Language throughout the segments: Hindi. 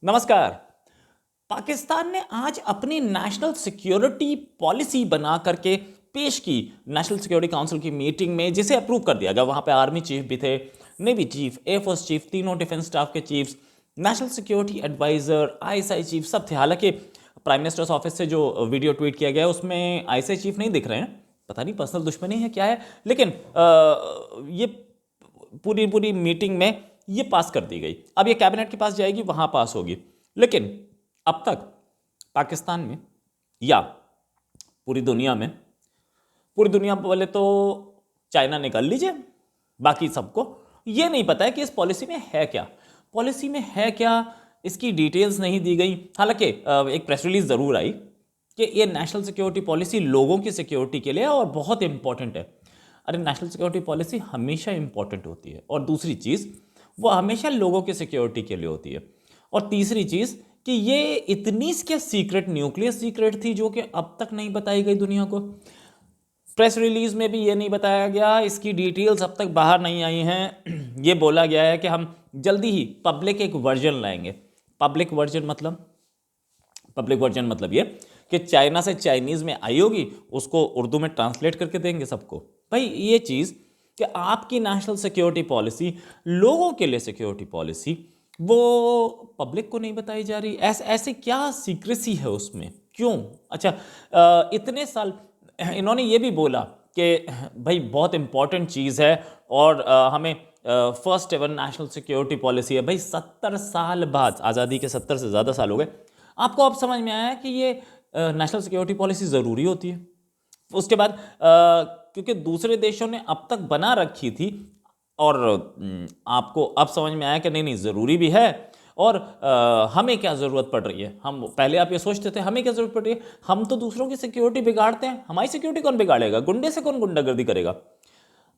नमस्कार। पाकिस्तान ने आज अपनी नेशनल सिक्योरिटी पॉलिसी बना करके पेश की नेशनल सिक्योरिटी काउंसिल की मीटिंग में, जिसे अप्रूव कर दिया गया। वहां पे आर्मी चीफ भी थे, नेवी चीफ, एयरफोर्स चीफ, तीनों डिफेंस स्टाफ के chiefs, national security adviser, ISI chief सब थे। हालांकि प्राइम मिनिस्टर्स ऑफिस से जो वीडियो ट्वीट किया गया उसमें आईएसआई चीफ नहीं दिख रहे हैं, पता नहीं पर्सनल दुश्मनी है क्या है, लेकिन ये पूरी पूरी मीटिंग में ये पास कर दी गई। अब ये कैबिनेट के पास जाएगी, वहां पास होगी। लेकिन अब तक पाकिस्तान में या पूरी दुनिया वाले तो चाइना निकाल लीजिए, बाकी सबको ये नहीं पता है कि इस पॉलिसी में है क्या। इसकी डिटेल्स नहीं दी गई। हालांकि एक प्रेस रिलीज जरूर आई कि ये नेशनल सिक्योरिटी पॉलिसी लोगों की सिक्योरिटी के लिए और बहुत इंपॉर्टेंट है। अरे नेशनल सिक्योरिटी पॉलिसी हमेशा इंपॉर्टेंट होती है, और दूसरी चीज़ वो हमेशा लोगों की सिक्योरिटी के लिए होती है। और तीसरी चीज़ कि ये इतनी क्या सीक्रेट, न्यूक्लियर सीक्रेट थी जो कि अब तक नहीं बताई गई दुनिया को। प्रेस रिलीज में भी ये नहीं बताया गया, इसकी डिटेल्स अब तक बाहर नहीं आई हैं। ये बोला गया है कि हम जल्दी ही पब्लिक एक वर्जन लाएंगे। पब्लिक वर्जन मतलब ये कि चाइना से चाइनीज में आई होगी, उसको उर्दू में ट्रांसलेट करके देंगे सबको। भाई ये चीज़ कि आपकी नेशनल सिक्योरिटी पॉलिसी, लोगों के लिए सिक्योरिटी पॉलिसी, वो पब्लिक को नहीं बताई जा रही। ऐसे क्या सीक्रेसी है उसमें, क्यों? अच्छा, इतने साल इन्होंने ये भी बोला कि भाई बहुत इंपॉर्टेंट चीज़ है और हमें first ever national security policy है। भाई 70 साल बाद, आज़ादी के 70 से ज़्यादा साल हो गए, आपको अब समझ में आया कि ये नेशनल सिक्योरिटी पॉलिसी ज़रूरी होती है। उसके बाद क्योंकि दूसरे देशों ने अब तक बना रखी थी और आपको अब समझ में आया कि नहीं ज़रूरी भी है। और हमें क्या ज़रूरत पड़ रही है, हम पहले आप ये सोचते थे हमें क्या ज़रूरत पड़ रही है, हम तो दूसरों की सिक्योरिटी बिगाड़ते हैं, हमारी सिक्योरिटी कौन बिगाड़ेगा, गुंडे से कौन गुंडागर्दी करेगा।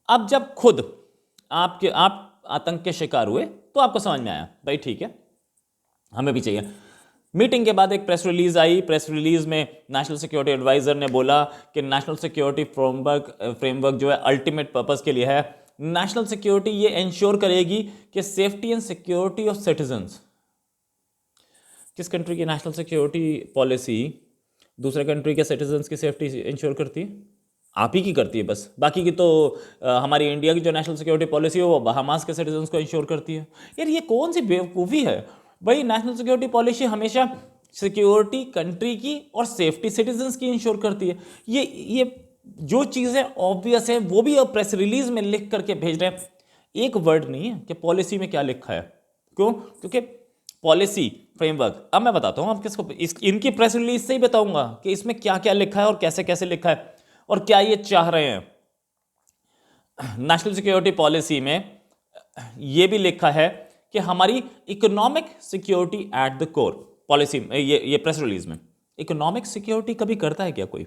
अब जब खुद आप आतंक के शिकार हुए तो आपको समझ में आया भाई ठीक है, हमें भी चाहिए। मीटिंग के बाद एक प्रेस रिलीज आई। प्रेस रिलीज में नेशनल सिक्योरिटी एडवाइजर ने बोला कि नेशनल सिक्योरिटी फ्रेमवर्क जो है अल्टीमेट पर्पस के लिए है। नेशनल सिक्योरिटी ये इंश्योर करेगी कि safety and security of citizens. किस कंट्री की नेशनल सिक्योरिटी पॉलिसी दूसरे कंट्री के सिटीजन्स की सेफ्टी इंश्योर करती है? आप ही की करती है बस। बाकी की तो हमारी इंडिया की जो नेशनल सिक्योरिटी पॉलिसी है वो बहामास के सिटीजन्स को इंश्योर करती है। यार ये कौन सी बेवकूफ़ी है भाई। नेशनल सिक्योरिटी पॉलिसी हमेशा सिक्योरिटी कंट्री की और सेफ्टी सिटीजन्स की इंश्योर करती है। ये जो चीज़ें ऑब्वियस है वो भी अब प्रेस रिलीज में लिख करके भेज रहे हैं। एक वर्ड नहीं है कि पॉलिसी में क्या लिखा है। क्यों? क्योंकि पॉलिसी फ्रेमवर्क, अब मैं बताता हूँ आप किसको, इनकी प्रेस रिलीज से ही बताऊंगा कि इसमें क्या क्या लिखा है और कैसे कैसे लिखा है और क्या ये चाह रहे हैं। नेशनल सिक्योरिटी पॉलिसी में ये भी लिखा है कि हमारी economic security at the core. Policy ये प्रेस रिलीज में इकोनॉमिक सिक्योरिटी कभी करता है क्या कोई?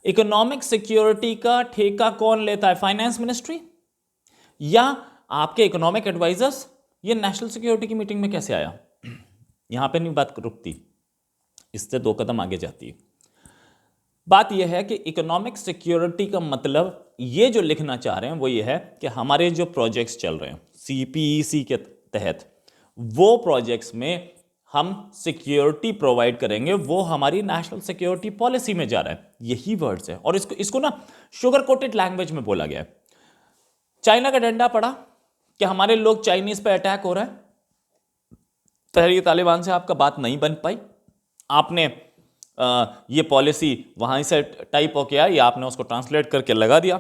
इकोनॉमिक सिक्योरिटी का ठेका कौन लेता है? फाइनेंस मिनिस्ट्री या आपके इकोनॉमिक एडवाइजर्स? ये नेशनल सिक्योरिटी की मीटिंग में कैसे आया? यहां पे नहीं बात रुकती, इससे 2 कदम आगे जाती है। बात यह है कि इकोनॉमिक सिक्योरिटी का मतलब ये जो लिखना चाह रहे हैं वो ये है कि हमारे जो प्रोजेक्ट्स चल रहे हैं सीपीईसी के तहत, वो प्रोजेक्ट्स में हम सिक्योरिटी प्रोवाइड करेंगे, वो हमारी नेशनल सिक्योरिटी पॉलिसी में जा रहा है। यही वर्ड्स है और इसको ना शुगर कोटेड लैंग्वेज में बोला गया है। चाइना का डंडा पड़ा कि हमारे लोग चाइनीज पे अटैक हो रहा है, तहरीक तालिबान से आपका बात नहीं बन पाई, आपने ये पॉलिसी वहां से टाइप होके आई, आपने उसको ट्रांसलेट करके लगा दिया।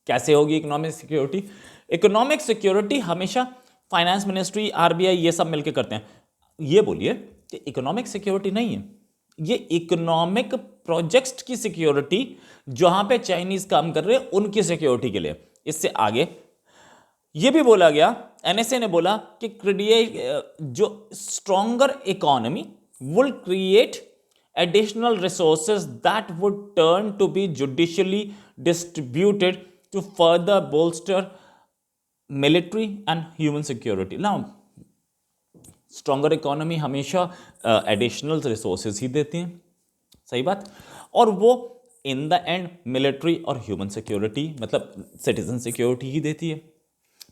कैसे होगी इकोनॉमिक सिक्योरिटी? इकोनॉमिक सिक्योरिटी हमेशा फाइनेंस मिनिस्ट्री, आरबीआई ये सब मिलकर करते हैं। ये बोलिए कि इकोनॉमिक सिक्योरिटी नहीं है, ये इकोनॉमिक प्रोजेक्ट्स की सिक्योरिटी, जहां पे चाइनीज काम कर रहे हैं उनकी सिक्योरिटी के लिए। इससे आगे ये भी बोला गया, एनएसए ने बोला कि जो stronger economy will create additional resources that would turn to be judicially distributed to further bolster military and human security. Now, stronger economy हमेशा additional resources ही देती हैं, सही बात, और वो in the end military और human security मतलब citizen security ही देती है।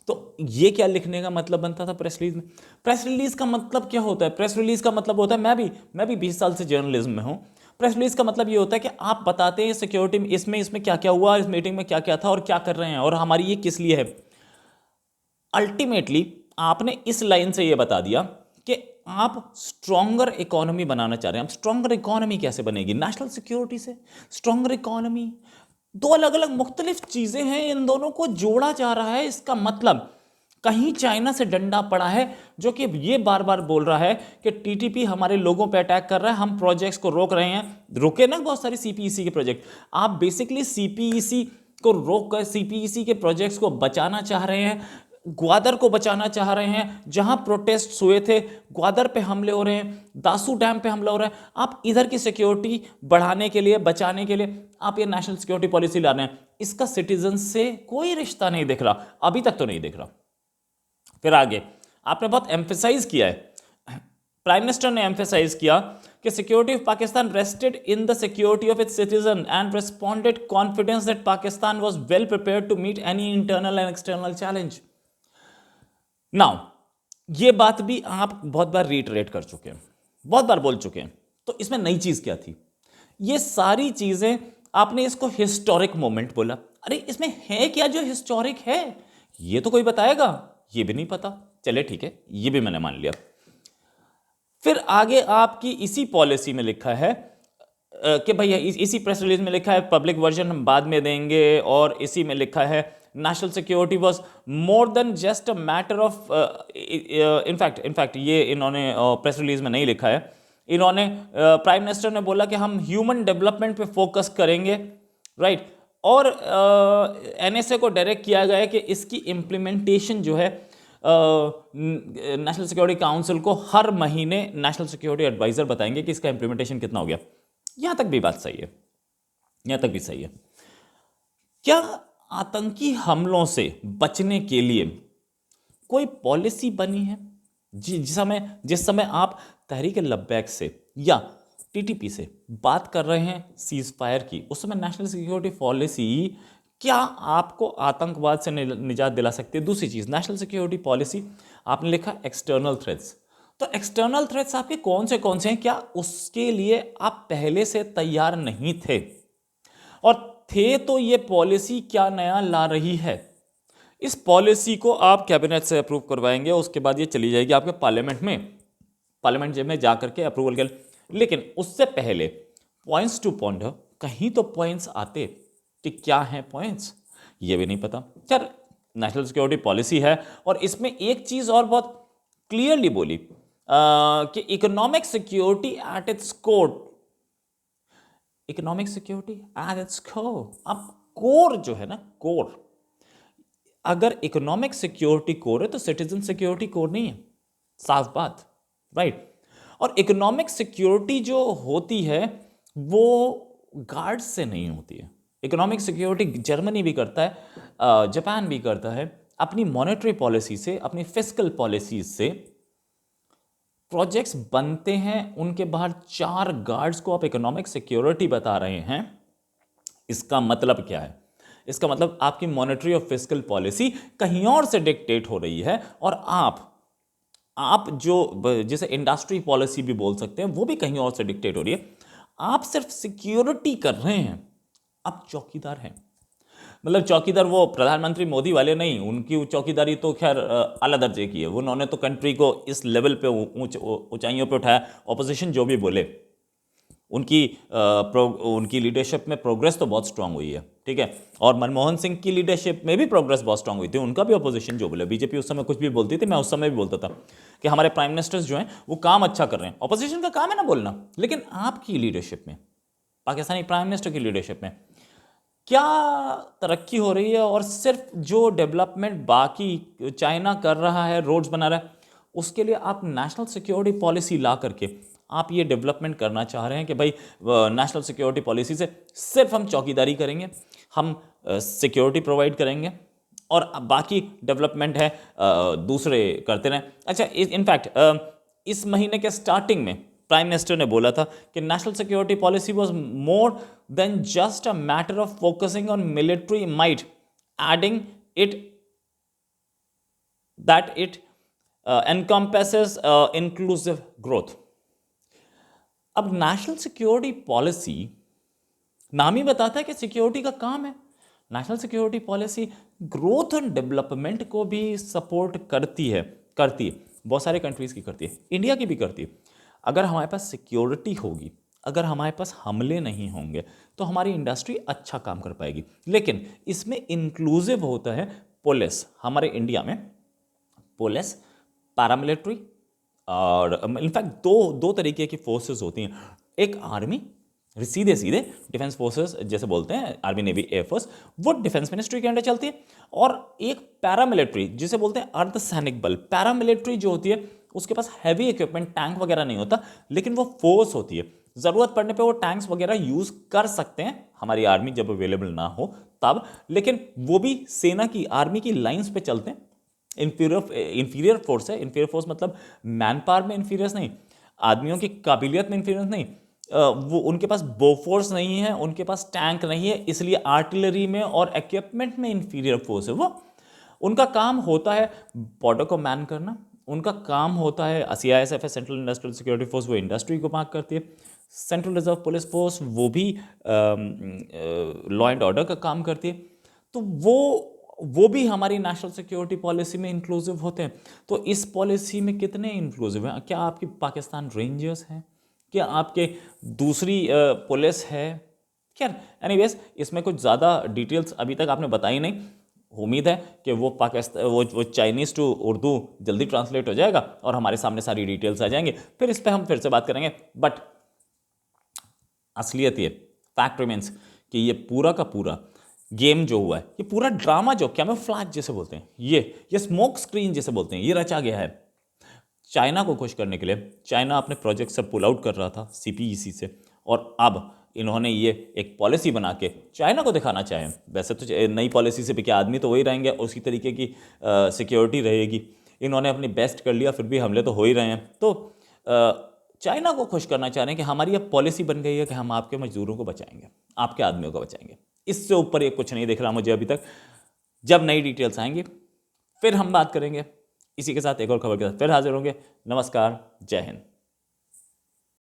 तो ये क्या लिखने का मतलब बनता था प्रेस रिलीज में? प्रेस रिलीज का मतलब क्या होता है? प्रेस रिलीज का मतलब होता है, मैं भी 20 साल से जर्नलिज्म में हूं। प्रेस रिलीज का मतलब ये होता है कि आप बताते हैं सिक्योरिटी में इसमें क्या क्या हुआ, इस मीटिंग में क्या क्या था और क्या कर रहे हैं और हमारी ये किस लिए है। अल्टीमेटली आपने इस लाइन से ये बता दिया कि आप स्ट्रॉन्गर इकोनॉमी बनाना चाह रहे हैं। आप स्ट्रॉन्गर इकोनॉमी कैसे बनेगी? नेशनल सिक्योरिटी से। स्ट्रॉन्गर इकोनॉमी दो अलग अलग मुख्तलिफ चीजें हैं, इन दोनों को जोड़ा जा रहा है। इसका मतलब कहीं चाइना से डंडा पड़ा है जो कि ये बार बार बोल रहा है कि टीटीपी हमारे लोगों पे अटैक कर रहा है, हम प्रोजेक्ट्स को रोक रहे हैं। रुके ना बहुत सारी सीपीईसी के प्रोजेक्ट। आप बेसिकली सीपीईसी को रोक कर सीपीईसी के प्रोजेक्ट्स को बचाना चाह रहे हैं, ग्वादर को बचाना चाह रहे हैं। जहां प्रोटेस्ट हुए थे ग्वादर पे हमले हो रहे हैं, दासू डैम पे हमला हो रहा है। आप इधर की सिक्योरिटी बढ़ाने के लिए, बचाने के लिए आप ये नेशनल सिक्योरिटी पॉलिसी ला रहे हैं। इसका सिटीजन से कोई रिश्ता नहीं दिख रहा, अभी तक तो नहीं दिख रहा। फिर आगे आपने बहुत एम्फेसाइज किया है, प्राइम मिनिस्टर ने एम्फेसाइज किया कि security of Pakistan rested in the security of its citizen and responded confidence that Pakistan was well prepared to meet any internal and external challenge. Now ये बात भी आप बहुत बार रीटरेट कर चुके हैं, बहुत बार बोल चुके हैं। तो इसमें नई चीज क्या थी? ये सारी चीजें आपने इसको हिस्टोरिक मोमेंट बोला। अरे इसमें है क्या जो हिस्टोरिक है? ये तो कोई बताएगा, ये भी नहीं पता। चले ठीक है, ये भी मैंने मान लिया। फिर आगे आपकी इसी पॉलिसी में लिखा है कि भैया इसी प्रेस रिलीज में लिखा है, पब्लिक वर्जन हम बाद में देंगे, और इसी में लिखा है national security was more than just a matter of, in fact ये इन्होंने प्रेस रिलीज में नहीं लिखा है। इन्होंने प्राइम मिनिस्टर ने बोला कि हम ह्यूमन डेवलपमेंट पे फोकस करेंगे, राइट। और एनएसए को डायरेक्ट किया गया है कि इसकी इम्प्लीमेंटेशन जो है नेशनल सिक्योरिटी काउंसिल को हर महीने नेशनल सिक्योरिटी एडवाइजर बताएंगे कि इसका इंप्लीमेंटेशन कितना हो गया। यहां तक भी बात सही है, यहां तक भी सही है। क्या आतंकी हमलों से बचने के लिए कोई पॉलिसी बनी है? जिस समय आप तहरीक लब्बैक से या टीटीपी से बात कर रहे हैं सीज फायर की, उस समय नेशनल सिक्योरिटी पॉलिसी क्या आपको आतंकवाद से निजात दिला सकती है? दूसरी चीज, नेशनल सिक्योरिटी पॉलिसी आपने लिखा एक्सटर्नल थ्रेट्स। तो एक्सटर्नल थ्रेट्स आपके कौन से हैं? क्या उसके लिए आप पहले से तैयार नहीं थे? और थे तो ये पॉलिसी क्या नया ला रही है? इस पॉलिसी को आप कैबिनेट से अप्रूव करवाएंगे, उसके बाद ये चली जाएगी आपके पार्लियामेंट में जाकर के अप्रूवल के। लेकिन उससे पहले पॉइंट्स टू पॉइंट कहीं तो पॉइंट्स आते कि क्या हैं पॉइंट्स, ये भी नहीं पता। सर नेशनल सिक्योरिटी पॉलिसी है और इसमें एक चीज और बहुत क्लियरली बोली कि economic security at its core, economic security at its core. अब कोर जो है ना, कोर, अगर इकोनॉमिक सिक्योरिटी कोर है तो सिटीजन सिक्योरिटी कोर नहीं है, साफ बात, राइट। और इकोनॉमिक सिक्योरिटी जो होती है वो गार्ड्स से नहीं होती है। इकोनॉमिक सिक्योरिटी जर्मनी भी करता है, जापान भी करता है, अपनी मॉनेटरी पॉलिसी से, अपनी फिस्कल पॉलिसीज से प्रोजेक्ट्स बनते हैं, उनके बाहर 4 गार्ड्स को आप इकोनॉमिक सिक्योरिटी बता रहे हैं। इसका मतलब क्या है? इसका मतलब आपकी मॉनेटरी और फिस्कल पॉलिसी कहीं और से डिक्टेट हो रही है, और आप जो जिसे इंडस्ट्री पॉलिसी भी बोल सकते हैं, वो भी कहीं और से डिक्टेट हो रही है। आप सिर्फ सिक्योरिटी कर रहे हैं, आप चौकीदार हैं। मतलब चौकीदार वो प्रधानमंत्री मोदी वाले नहीं, उनकी चौकीदारी तो खैर आला दर्जे की है। उन्होंने तो कंट्री को इस लेवल पे ऊंचाइयों पे उठाया। ऑपोजिशन जो भी बोले, उनकी लीडरशिप में प्रोग्रेस तो बहुत स्ट्रांग हुई है, ठीक है। और मनमोहन सिंह की लीडरशिप में भी प्रोग्रेस बहुत स्ट्रांग हुई थी। उनका भी ऑपोजिशन जो बोले, बीजेपी उस समय कुछ भी बोलती थी, मैं उस समय भी बोलता था कि हमारे प्राइम मिनिस्टर्स जो हैं वो काम अच्छा कर रहे हैं। ऑपोजिशन का काम है ना बोलना, लेकिन आपकी लीडरशिप में, पाकिस्तानी प्राइम मिनिस्टर की लीडरशिप में क्या तरक्की हो रही है? और सिर्फ जो डेवलपमेंट बाकी चाइना कर रहा है, रोड्स बना रहा है, उसके लिए आप नेशनल सिक्योरिटी पॉलिसी ला करके आप ये डेवलपमेंट करना चाह रहे हैं कि भाई नेशनल सिक्योरिटी पॉलिसी से सिर्फ हम चौकीदारी करेंगे, हम सिक्योरिटी प्रोवाइड करेंगे और बाकी डेवलपमेंट है दूसरे करते रहें। अच्छा, इनफैक्ट इस महीने के स्टार्टिंग में प्राइम मिनिस्टर ने बोला था कि national security policy was more than just a matter of focusing on military might, adding it that it encompasses inclusive growth. अब नेशनल सिक्योरिटी पॉलिसी नाम ही बताता है कि सिक्योरिटी का काम है। National security policy growth and development को भी सपोर्ट करती है बहुत सारे कंट्रीज की करती है, इंडिया की भी करती है। अगर हमारे पास सिक्योरिटी होगी, अगर हमारे पास हमले नहीं होंगे, तो हमारी इंडस्ट्री अच्छा काम कर पाएगी। लेकिन इसमें इंक्लूसिव होता है पुलिस। हमारे इंडिया में पुलिस, पैरामिलिट्री और इनफैक्ट दो तरीके की फोर्सेस होती हैं। एक आर्मी, सीधे सीधे डिफेंस फोर्सेस जैसे बोलते हैं, आर्मी, नेवी, एयरफोर्स, वो डिफेंस मिनिस्ट्री के अंडर चलती है। और एक पैरामिलिट्री जिसे बोलते हैं अर्धसैनिक बल। पैरामिलिट्री जो होती है उसके पास हैवी इक्विपमेंट, टैंक वगैरह नहीं होता, लेकिन वो फोर्स होती है। ज़रूरत पड़ने पे वो टैंक्स वगैरह यूज़ कर सकते हैं हमारी आर्मी जब अवेलेबल ना हो तब, लेकिन वो भी सेना की, आर्मी की लाइंस पे चलते हैं। इंफीरियर फोर्स है। इंफीरियर फोर्स मतलब मैन पावर में इंफीरियर नहीं, आदमियों की काबिलियत में इंफीरियर नहीं, वो उनके पास बोफोर्स नहीं है, उनके पास टैंक नहीं है, इसलिए आर्टिलरी में और इक्विपमेंट में इंफीरियर फोर्स है वो। उनका काम होता है बॉर्डर को मैन करना, उनका काम होता है, CISF है, सेंट्रल इंडस्ट्रियल सिक्योरिटी फोर्स, वो इंडस्ट्री को मार्क करती है। सेंट्रल रिजर्व पुलिस फोर्स वो भी लॉ एंड ऑर्डर का काम करती है। तो वो भी हमारी नेशनल सिक्योरिटी पॉलिसी में इंक्लूसिव होते हैं। तो इस पॉलिसी में कितने इंक्लूसिव हैं? क्या आपकी पाकिस्तान रेंजर्स हैं? क्या आपके दूसरी पुलिस है? खैर एनीवेज, इसमें कुछ ज़्यादा डिटेल्स अभी तक आपने बताई नहीं। उम्मीद है कि वो पाकिस्तान वो चाइनीज़ टू उर्दू जल्दी ट्रांसलेट हो जाएगा और हमारे सामने सारी डिटेल्स आ जाएंगे, फिर इस पर हम फिर से बात करेंगे। बट असलियत ये फैक्ट रिमेंस कि ये पूरा का पूरा गेम जो हुआ है, ये पूरा ड्रामा जो कैमोफ्लेज जैसे बोलते हैं, ये स्मोक स्क्रीन जैसे बोलते हैं, ये रचा गया है चाइना को खुश करने के लिए। चाइना अपने प्रोजेक्ट से पुल आउट कर रहा था CPEC से, और अब इन्होंने ये एक पॉलिसी बना के चाइना को दिखाना चाहे। वैसे तो नई पॉलिसी से भी क्या, आदमी तो वही रहेंगे, उसी तरीके की सिक्योरिटी रहेगी। इन्होंने अपनी बेस्ट कर लिया, फिर भी हमले तो हो ही रहे हैं। तो चाइना को खुश करना चाह रहे हैं कि हमारी अब पॉलिसी बन गई है कि हम आपके मजदूरों को बचाएंगे, आपके आदमियों को बचाएंगे। इससे ऊपर ये कुछ नहीं दिख रहा मुझे अभी तक। जब नई डिटेल्स आएंगी फिर हम बात करेंगे। इसी के साथ एक और खबर के साथ फिर हाजिर होंगे। नमस्कार, जय हिंद।